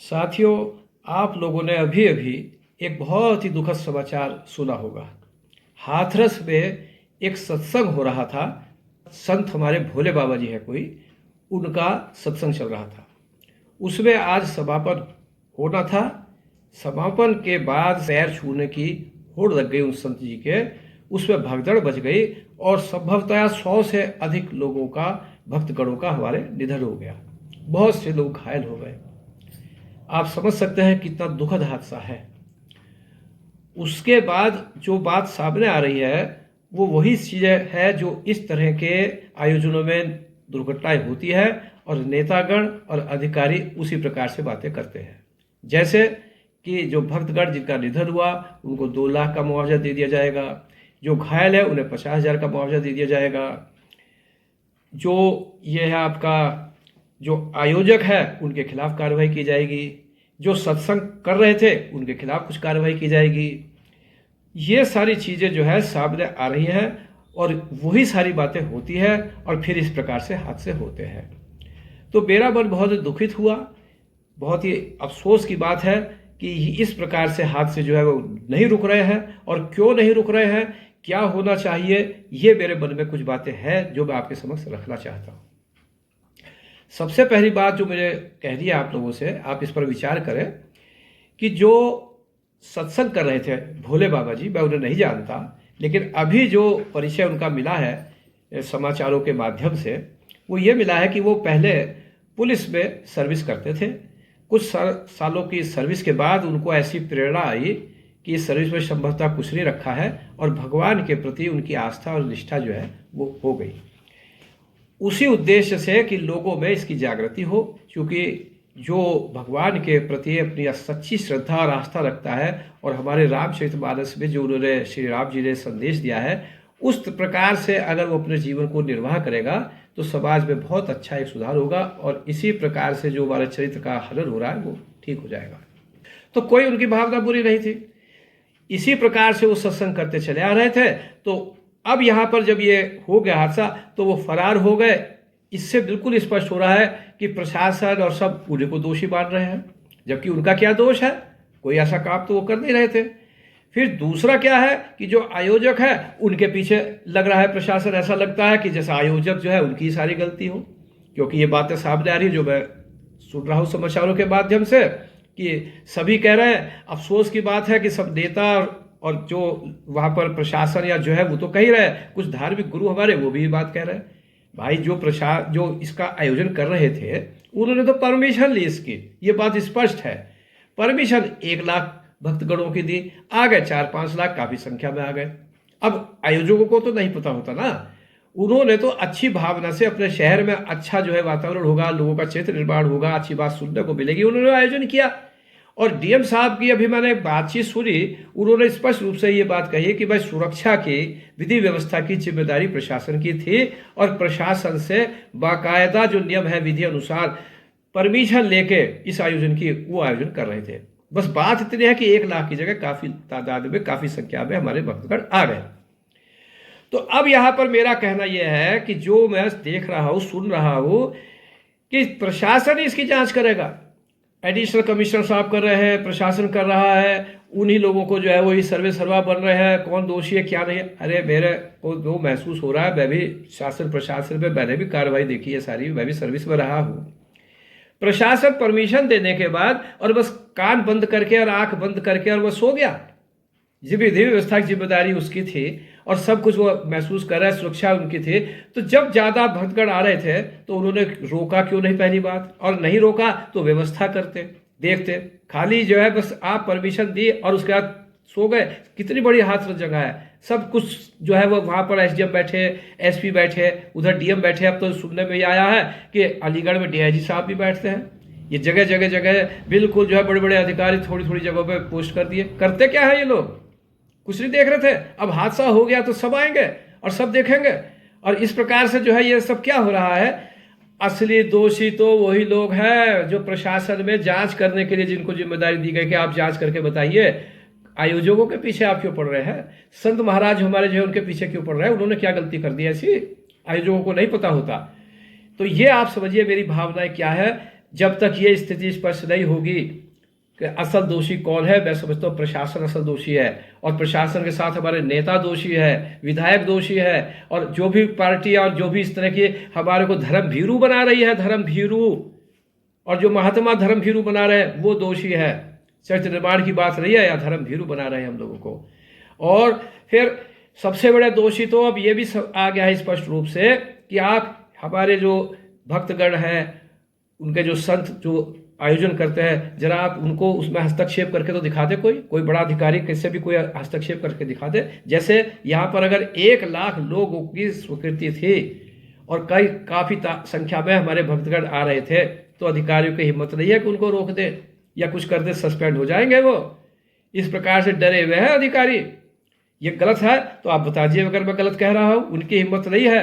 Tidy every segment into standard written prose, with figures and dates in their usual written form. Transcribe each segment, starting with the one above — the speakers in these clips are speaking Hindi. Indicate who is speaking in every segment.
Speaker 1: साथियों, आप लोगों ने अभी अभी एक बहुत ही दुखद समाचार सुना होगा। हाथरस में एक सत्संग हो रहा था। संत हमारे भोले बाबा जी है कोई, उनका सत्संग चल रहा था। उसमें आज समापन होना था। समापन के बाद पैर छूने की होड़ लग गई उन संत जी के। उसमें भगदड़ बच गई और संभवतः 100 से अधिक लोगों का, भक्तगणों का हमारे निधन हो गया। बहुत से लोग घायल हो गए। आप समझ सकते हैं कितना दुखद हादसा है। उसके बाद जो बात सामने आ रही है वो वही चीज़ें है जो इस तरह के आयोजनों में दुर्घटनाएं होती है और नेतागण और अधिकारी उसी प्रकार से बातें करते हैं। जैसे कि जो भक्तगण जिनका निधन हुआ उनको 2 लाख का मुआवजा दे दिया जाएगा, जो घायल है उन्हें 50,000 का मुआवजा दे दिया जाएगा, जो ये है आपका जो आयोजक है उनके खिलाफ कार्रवाई की जाएगी, जो सत्संग कर रहे थे उनके खिलाफ कुछ कार्रवाई की जाएगी। ये सारी चीज़ें जो है सामने आ रही हैं और वही सारी बातें होती है और फिर इस प्रकार से हादसे होते हैं। तो मेरा मन बहुत दुखित हुआ। बहुत ही अफसोस की बात है कि इस प्रकार से हादसे जो है वो नहीं रुक रहे हैं। और क्यों नहीं रुक रहे हैं, क्या होना चाहिए, ये मेरे मन में कुछ बातें हैं जो मैं आपके समक्ष रखना चाहता हूँ। सबसे पहली बात जो मुझे कहनी है आप लोगों से, आप इस पर विचार करें कि जो सत्संग कर रहे थे भोले बाबा जी, मैं उन्हें नहीं जानता, लेकिन अभी जो परिचय उनका मिला है समाचारों के माध्यम से, वो ये मिला है कि वो पहले पुलिस में सर्विस करते थे। कुछ सालों की सर्विस के बाद उनको ऐसी प्रेरणा आई कि इस सर्विस में संभवतः कुछ नहीं रखा है और भगवान के प्रति उनकी आस्था और निष्ठा जो है वो हो गई। उसी उद्देश्य से कि लोगों में इसकी जागृति हो, क्योंकि जो भगवान के प्रति अपनी सच्ची श्रद्धा और आस्था रखता है और हमारे रामचरितमानस में जो उन्होंने श्री राम जी ने संदेश दिया है उस प्रकार से अगर वो अपने जीवन को निर्वाह करेगा तो समाज में बहुत अच्छा एक सुधार होगा और इसी प्रकार से जो हमारे चरित्र का हनन हो रहा है वो ठीक हो जाएगा। तो कोई उनकी भावना बुरी नहीं थी। इसी प्रकार से वो सत्संग करते चले आ रहे थे। तो अब यहाँ पर जब ये हो गया हादसा तो वो फरार हो गए। इससे बिल्कुल स्पष्ट हो रहा है कि प्रशासन और सब उन्हीं को दोषी मान रहे हैं, जबकि उनका क्या दोष है, कोई ऐसा काम तो वो कर नहीं रहे थे। फिर दूसरा क्या है कि जो आयोजक है उनके पीछे लग रहा है प्रशासन। ऐसा लगता है कि जैसा आयोजक जो है उनकी सारी गलती हो, क्योंकि ये बातें सामने आ रही है जो मैं सुन रहा हूँ समाचारों के माध्यम से कि सभी कह रहे हैं। अफसोस की बात है कि सब नेता और जो वहाँ पर प्रशासन या जो है वो तो कह ही रहे हैं, कुछ धार्मिक गुरु हमारे वो भी बात कह रहे हैं। भाई जो इसका आयोजन कर रहे थे उन्होंने तो परमिशन ली इसकी, ये बात स्पष्ट है। परमिशन 1 लाख भक्तगणों की दी, आ गए 4-5 लाख, काफी संख्या में आ गए। अब आयोजकों को तो नहीं पता होता ना, उन्होंने तो अच्छी भावना से अपने शहर में अच्छा जो है वातावरण होगा, लोगों का क्षेत्र निर्माण होगा, अच्छी बात सुनने को मिलेगी, उन्होंने आयोजन किया। और डीएम साहब की अभी मैंने बातचीत सुनी, उन्होंने स्पष्ट रूप से ये बात कही कि भाई सुरक्षा की विधि व्यवस्था की जिम्मेदारी प्रशासन की थी और प्रशासन से बाकायदा जो नियम है विधि अनुसार परमिशन लेके इस आयोजन की वो आयोजन कर रहे थे। बस बात इतनी है कि 1 लाख की जगह काफी तादाद में, काफी संख्या में हमारे भक्तगण आ गए। तो अब यहां पर मेरा कहना यह है कि जो मैं देख रहा हूं, सुन रहा हूं कि प्रशासन इसकी जांच करेगा। एडिशनल कमिश्नर साहब कर रहे हैं, प्रशासन कर रहा है, उन्हीं लोगों को जो है वही सर्वे सर्वा बन रहे हैं, कौन दोषी है क्या नहीं है। अरे मेरे को जो महसूस हो रहा है, मैं भी शासन प्रशासन में मैंने भी कार्रवाई देखी है सारी, मैं भी सर्विस में रहा हूँ। प्रशासन परमिशन देने के बाद और बस कान बंद करके और आंख बंद करके और वो सो गया। विधि व्यवस्था की जिम्मेदारी उसकी थी और सब कुछ वो महसूस कर रहा है, सुरक्षा उनकी थी। तो जब ज्यादा भक्तगण आ रहे थे तो उन्होंने रोका क्यों नहीं, पहली बात। और नहीं रोका तो व्यवस्था करते, देखते। खाली जो है बस आप परमिशन दी और उसके बाद सो गए। कितनी बड़ी हाथरस जगह है, सब कुछ जो है वो वहां पर एसडीएम बैठे, एसपी बैठे, उधर डीएम बैठे। अब तो सुनने में आया है कि अलीगढ़ में डीआईजी साहब भी बैठते हैं। ये जगह जगह जगह बिल्कुल जो है बड़े बड़े अधिकारी थोड़ी थोड़ी जगहों पे पोस्ट कर दिए। करते क्या है ये लोग, कुछ नहीं देख रहे थे। अब हादसा हो गया तो सब आएंगे और सब देखेंगे। और इस प्रकार से जो है ये सब क्या हो रहा है, असली दोषी तो वही लोग हैं जो प्रशासन में जांच करने के लिए जिनको जिम्मेदारी दी गई कि आप जांच करके बताइए। आयोजकों के पीछे आप क्यों पड़ रहे हैं, संत महाराज हमारे जो है उनके पीछे क्यों पड़ रहे हैं, उन्होंने क्या गलती कर दी ऐसी, आयोजकों को नहीं पता होता। तो ये आप समझिए मेरी भावनाएं क्या है। जब तक ये स्थिति स्पष्ट नहीं होगी कि असल दोषी कौन है, मैं समझता हूँ प्रशासन असल दोषी है, और प्रशासन के साथ हमारे नेता दोषी है, विधायक दोषी है, और जो भी पार्टी और जो भी इस तरह की हमारे को धर्म भीरू बना रही है, धर्म भीरू, और जो महात्मा धर्म भीरू बना रहे हैं वो दोषी है। चरित्र निर्माण की बात रही है या धर्म भीरू बना रहे हैं हम लोगों को। और फिर सबसे बड़े दोषी तो अब ये भी आ गया है स्पष्ट रूप से कि आप हमारे जो भक्तगण हैं, उनके जो संत जो आयोजन करते हैं, जरा आप उनको उसमें हस्तक्षेप करके तो दिखा दे, कोई बड़ा अधिकारी कैसे भी कोई हस्तक्षेप करके दिखा दे। जैसे यहाँ पर अगर 1 लाख लोगों की स्वीकृति थी और काफ़ी संख्या में हमारे भक्तगण आ रहे थे, तो अधिकारियों की हिम्मत नहीं है कि उनको रोक दे या कुछ कर दे, सस्पेंड हो जाएंगे वो। इस प्रकार से डरे हुए हैं अधिकारी। ये गलत है तो आप बता दीजिए अगर मैं गलत कह रहा हूँ, उनकी हिम्मत नहीं है।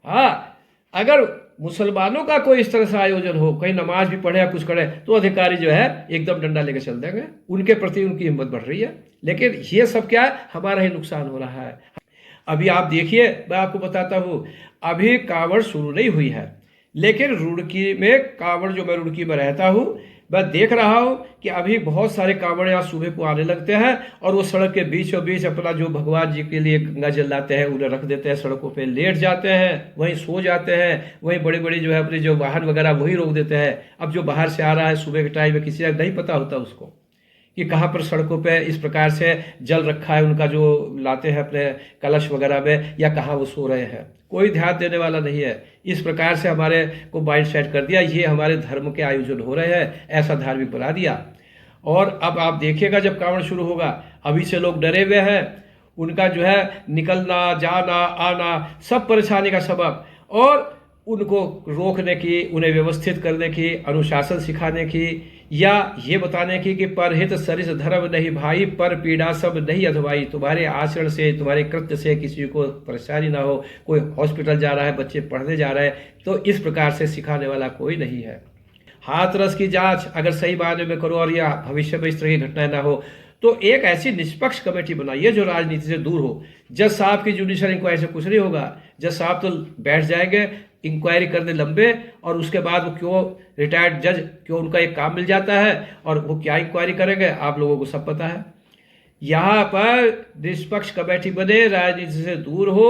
Speaker 1: हाँ, अगर मुसलमानों का कोई इस तरह से आयोजन हो, कहीं नमाज भी पढ़े या कुछ करे, तो अधिकारी जो है एकदम डंडा लेके चल देंगे, उनके प्रति उनकी हिम्मत बढ़ रही है। लेकिन ये सब क्या है, हमारा ही नुकसान हो रहा है। अभी आप देखिए, मैं आपको बताता हूँ, अभी कांवड़ शुरू नहीं हुई है, लेकिन रुड़की में कांवड़, जो मैं रुड़की में रहता हूँ, मैं देख रहा हूँ कि अभी बहुत सारे कांवड़ यहाँ सुबह को आने लगते हैं, और वो सड़क के बीचों बीच अपना जो भगवान जी के लिए गंगा जल लाते हैं उन्हें रख देते हैं, सड़कों पे लेट जाते हैं, वहीं सो जाते हैं, वहीं बड़ी बड़ी जो है अपनी जो वाहन वगैरह वही रोक देते हैं। अब जो बाहर से आ रहा है सुबह के टाइम में, किसी का नहीं पता होता उसको कि कहाँ पर सड़कों पे इस प्रकार से जल रखा है उनका, जो लाते हैं अपने कलश वगैरह में, या कहाँ वो सो रहे हैं, कोई ध्यान देने वाला नहीं है। इस प्रकार से हमारे को माइंड सेट कर दिया, ये हमारे धर्म के आयोजन हो रहे हैं, ऐसा धार्मिक बना दिया। और अब आप देखिएगा जब कांवड़ शुरू होगा, अभी से लोग डरे हुए हैं, उनका जो है निकलना जाना आना सब परेशानी का सबब, और उनको रोकने की, उन्हें व्यवस्थित करने की, अनुशासन सिखाने की, या ये बताने की कि परहित सरिस धर्म नहीं भाई, पर पीड़ा सब नहीं अधवाई। तुम्हारे आचरण से, तुम्हारे कृत्य से किसी को परेशानी ना हो। कोई हॉस्पिटल जा रहा है, बच्चे पढ़ने जा रहे हैं, तो इस प्रकार से सिखाने वाला कोई नहीं है। हाथरस की जांच अगर सही मायने में करो और या भविष्य में इस तरह की घटनाएं ना हो, तो एक ऐसी निष्पक्ष कमेटी बनाइए जो राजनीति से दूर हो। जज साहब की जुडिशल इंक्वायरी से कुछ नहीं होगा। जज साहब तो बैठ जाएंगे इंक्वायरी करने लंबे, और उसके बाद वो क्यों रिटायर्ड जज, क्यों उनका एक काम मिल जाता है और वो क्या इंक्वायरी करेंगे, आप लोगों को सब पता है। यहाँ पर निष्पक्ष कमेटी बने, राजनीति से दूर हो,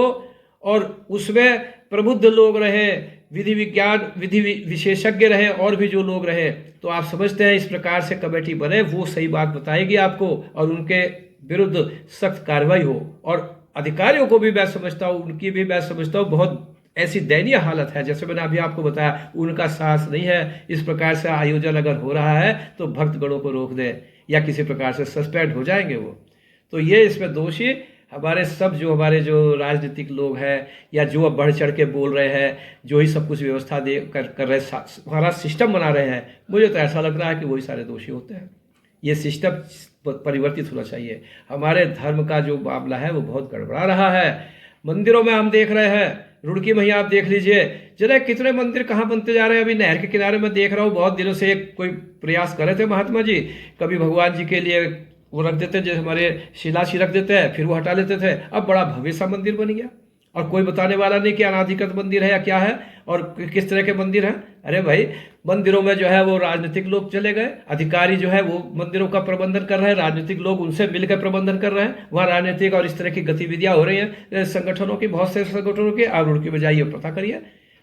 Speaker 1: और उसमें प्रबुद्ध लोग रहे, विधि विज्ञान विधि विशेषज्ञ रहे, और भी जो लोग रहे, तो आप समझते हैं इस प्रकार से कमेटी बने, वो सही बात बताएगी आपको, और उनके विरुद्ध सख्त कार्रवाई हो। और अधिकारियों को भी मैं समझता हूँ, उनकी भी मैं समझता हूँ बहुत ऐसी दयनीय हालत है, जैसे मैंने अभी आपको बताया, उनका साहस नहीं है। इस प्रकार से आयोजन अगर हो रहा है तो भक्तगणों को रोक दे या किसी प्रकार से सस्पेंड हो जाएंगे वो। तो ये इसमें दोषी हमारे सब जो हमारे जो राजनीतिक लोग हैं, या जो अब बढ़ चढ़ के बोल रहे हैं, जो ही सब कुछ व्यवस्था कर रहे, हमारा सिस्टम बना रहे हैं, मुझे तो ऐसा लग रहा है कि वही सारे दोषी होते हैं। ये सिस्टम परिवर्तित होना चाहिए। हमारे धर्म का जो मामला है वो बहुत गड़बड़ा रहा है। मंदिरों में हम देख रहे हैं, रुड़की में ही आप देख लीजिए जरा, कितने मंदिर कहाँ बनते जा रहे हैं। अभी नहर के किनारे में देख रहा हूँ, बहुत दिनों से कोई प्रयास कर रहे थे महात्मा जी, कभी भगवान जी के लिए वो रख देते, जैसे हमारे शिलाशी रख देते हैं, फिर वो हटा लेते थे। अब बड़ा भव्य सा मंदिर बन गया, और कोई बताने वाला नहीं कि अनाधिकृत मंदिर है या क्या है और किस तरह के मंदिर हैं। अरे भाई, मंदिरों में जो है वो राजनीतिक लोग चले गए, अधिकारी जो है वो मंदिरों का प्रबंधन कर रहे हैं, राजनीतिक लोग उनसे मिलकर प्रबंधन कर रहे हैं। वहाँ राजनीतिक और इस तरह की गतिविधियां हो रही हैं संगठनों की, बहुत से संगठनों की। आप रुड़की में जाइए, पता करिए।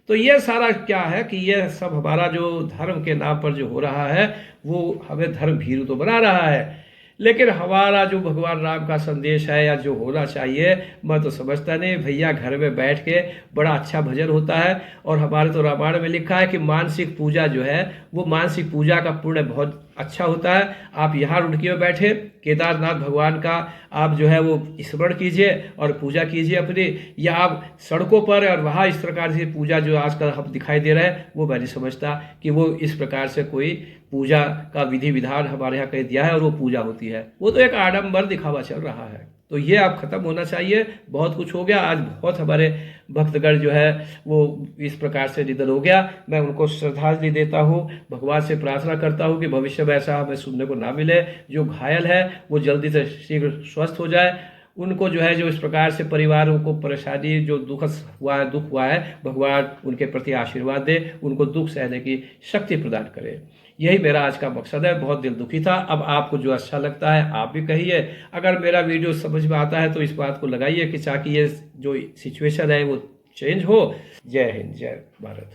Speaker 1: तो ये सारा क्या है कि ये सब हमारा जो धर्म के नाम पर जो हो रहा है, वो हमें धर्म भीरू तो बना रहा है, लेकिन हमारा जो भगवान राम का संदेश है या जो होना चाहिए, मैं तो समझता नहीं। भैया घर में बैठ के बड़ा अच्छा भजन होता है, और हमारे तो रामायण में लिखा है कि मानसिक पूजा जो है वो मानसिक पूजा का पुण्य बहुत अच्छा होता है। आप यहाँ रुड़की में बैठे केदारनाथ भगवान का आप जो है वो स्मरण कीजिए और पूजा कीजिए अपनी, या आप सड़कों पर और वहाँ इस प्रकार से पूजा जो आजकल हम दिखाई दे रहे हैं, वो मैं नहीं समझता कि वो इस प्रकार से कोई पूजा का विधि विधान हमारे यहाँ कह दिया है और वो पूजा होती है। वो तो एक आडंबर दिखावा चल रहा है। तो ये अब खत्म होना चाहिए। बहुत कुछ हो गया, आज बहुत हमारे भक्तगण जो है वो इस प्रकार से निधन हो गया। मैं उनको श्रद्धांजलि देता हूँ, भगवान से प्रार्थना करता हूँ कि भविष्य में ऐसा हमें सुनने को ना मिले। जो घायल है वो जल्दी से शीघ्र स्वस्थ हो जाए, उनको जो है जो इस प्रकार से परिवारों को परेशानी जो दुख हुआ है भगवान उनके प्रति आशीर्वाद दे, उनको दुख सहने की शक्ति प्रदान करे। यही मेरा आज का मकसद है। बहुत दिल दुखी था। अब आपको जो अच्छा लगता है आप भी कहिए। अगर मेरा वीडियो समझ में आता है तो इस बात को लगाइए कि ताकि ये जो सिचुएशन है वो चेंज हो। जय हिंद, जय भारत।